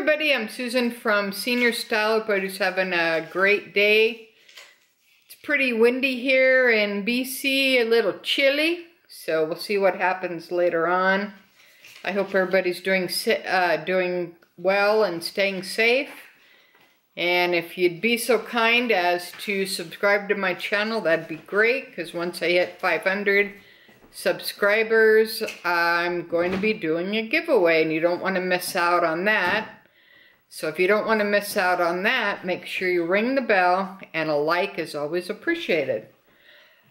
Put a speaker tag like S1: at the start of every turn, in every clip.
S1: everybody, I'm Susan from Senior Style. Everybody's having a great day. It's pretty windy here in BC, a little chilly, so we'll see what happens later on. I hope everybody's doing well and staying safe. And if you'd be so kind as to subscribe to my channel, that'd be great, because once I hit 500 subscribers, I'm going to be doing a giveaway, and you don't want to miss out on that. So if you don't want to miss out on that, make sure you ring the bell, and a like is always appreciated.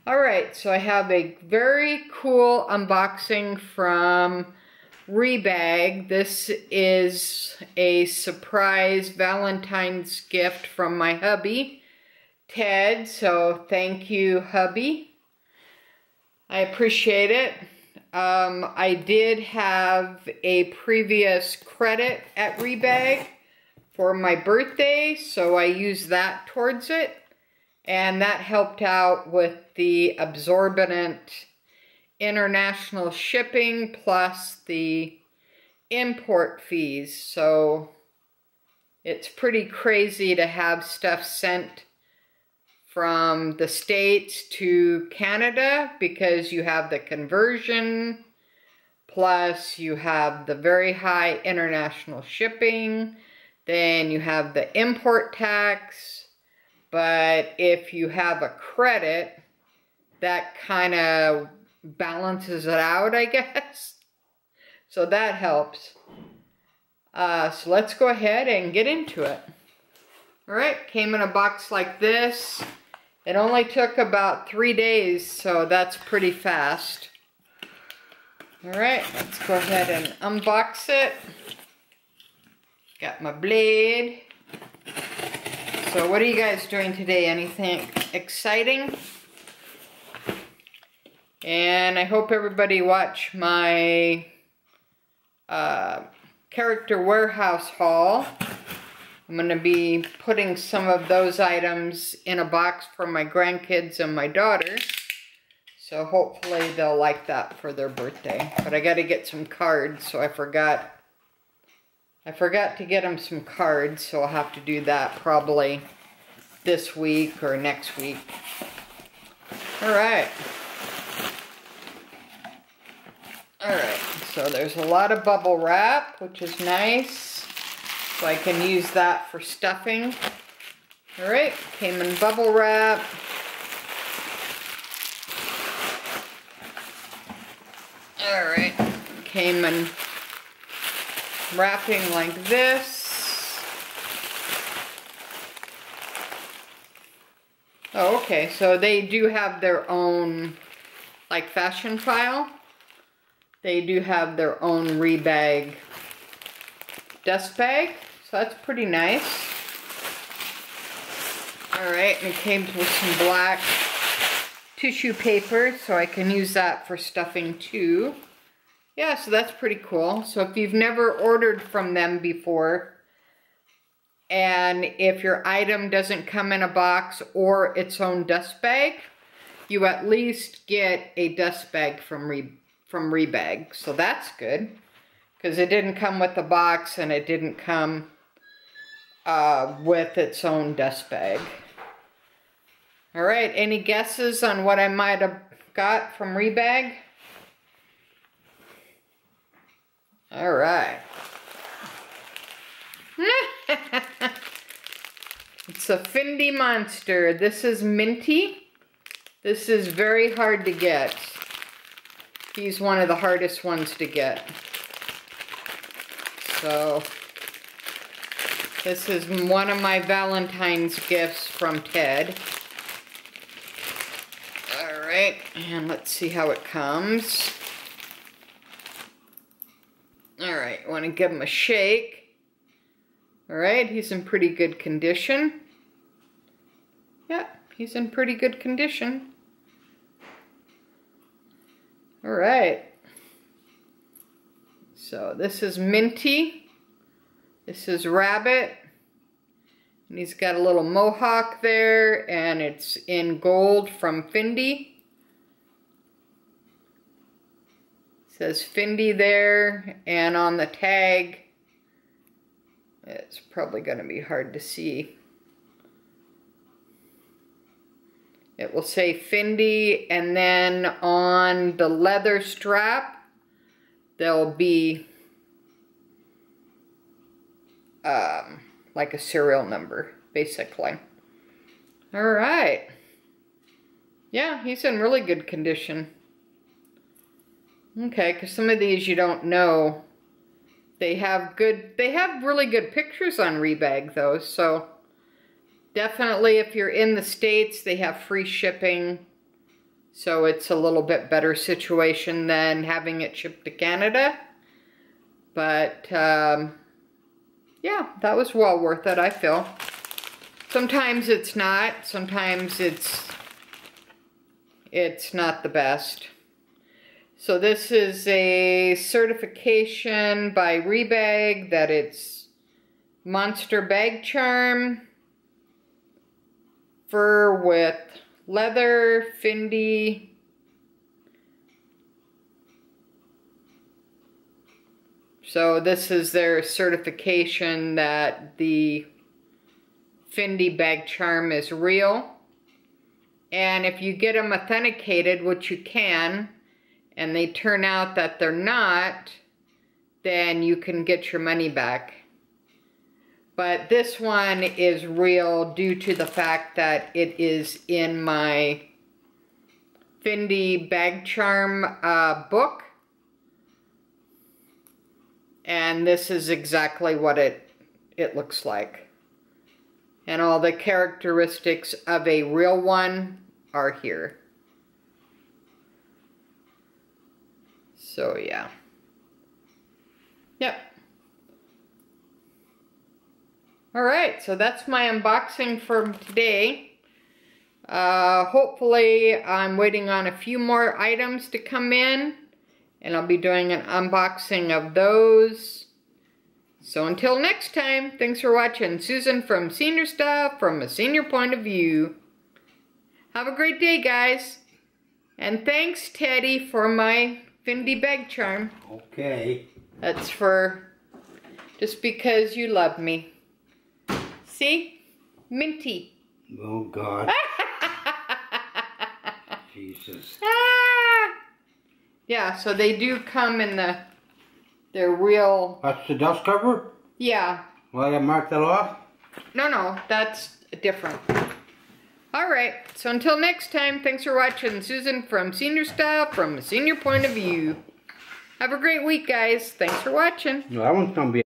S1: Alright, so I have a very cool unboxing from Rebag. This is a surprise Valentine's gift from my hubby, Ted, so thank you, hubby. I appreciate it. I did have a previous credit at Rebag for my birthday, so I used that towards it, and that helped out with the exorbitant international shipping plus the import fees. So it's pretty crazy to have stuff sent from the States to Canada, because you have the conversion, plus you have the very high international shipping, then you have the import tax. But if you have a credit, that kind of balances it out, I guess. So that helps. So let's go ahead and get into it. Alright, came in a box like this. It only took about 3 days, so that's pretty fast. Alright, let's go ahead and unbox it. Got my blade. So what are you guys doing today? Anything exciting? And I hope everybody watched my character warehouse haul. I'm going to be putting some of those items in a box for my grandkids and my daughter. So hopefully they'll like that for their birthday. But I got to get some cards, so I forgot to get them some cards, so I'll have to do that probably this week or next week. Alright. Alright, so there's a lot of bubble wrap, which is nice. So I can use that for stuffing. Alright, came in bubble wrap. Alright, came in wrapping like this. Oh, okay, so they do have their own, like, fashion file. They do have their own Rebag dust bag. So that's pretty nice. Alright, and it came with some black tissue paper, so I can use that for stuffing too. Yeah, so that's pretty cool. So if you've never ordered from them before, and if your item doesn't come in a box or its own dust bag, you at least get a dust bag from Rebag. So that's good, because it didn't come with the box and it didn't come with its own dust bag. Alright, any guesses on what I might have got from Rebag? Alright. It's a Fendi monster. This is Minty. This is very hard to get. He's one of the hardest ones to get. So this is one of my Valentine's gifts from Ted. Alright, and let's see how it comes. Alright, want to give him a shake. Alright, he's in pretty good condition. Yeah, he's in pretty good condition. Alright. So this is Minty. This is Rabbit. And he's got a little mohawk there, and it's in gold from Fendi. It says Fendi there, and on the tag It's probably going to be hard to see. It will say Fendi, and then on the leather strap, there'll be like a serial number, basically. All right. Yeah, he's in really good condition. Okay, because some of these you don't know. They have really good pictures on Rebag though, so definitely if you're in the States, they have free shipping. So it's a little bit better situation than having it shipped to Canada. But yeah, that was well worth it, I feel. Sometimes it's not, sometimes it's not the best. So this is a certification by Rebag that it's monster bag charm, fur with leather, Fendi. So this is their certification that the Fendi bag charm is real. And if you get them authenticated, which you can, and they turn out that they're not, then you can get your money back. But this one is real due to the fact that it is in my Fendi bag charm book. And this is exactly what it looks like. And all the characteristics of a real one are here. So yeah. Yep. Alright, so that's my unboxing for today. Hopefully I'm waiting on a few more items to come in, and I'll be doing an unboxing of those. So until next time, thanks for watching. Susan from Senior Style, from a senior point of view. Have a great day, guys. And thanks, Teddy, for my Fendi bag charm.
S2: Okay.
S1: That's for just because you love me. See? Minty.
S2: Oh, God. Jesus.
S1: Yeah, so they do come in they're real.
S2: That's the dust cover?
S1: Yeah.
S2: Well, I gotta mark that off?
S1: No, that's different. Alright, so until next time, thanks for watching. Susan from Senior Style, from a senior point of view. Have a great week, guys. Thanks for watching.
S2: No, that one's gonna be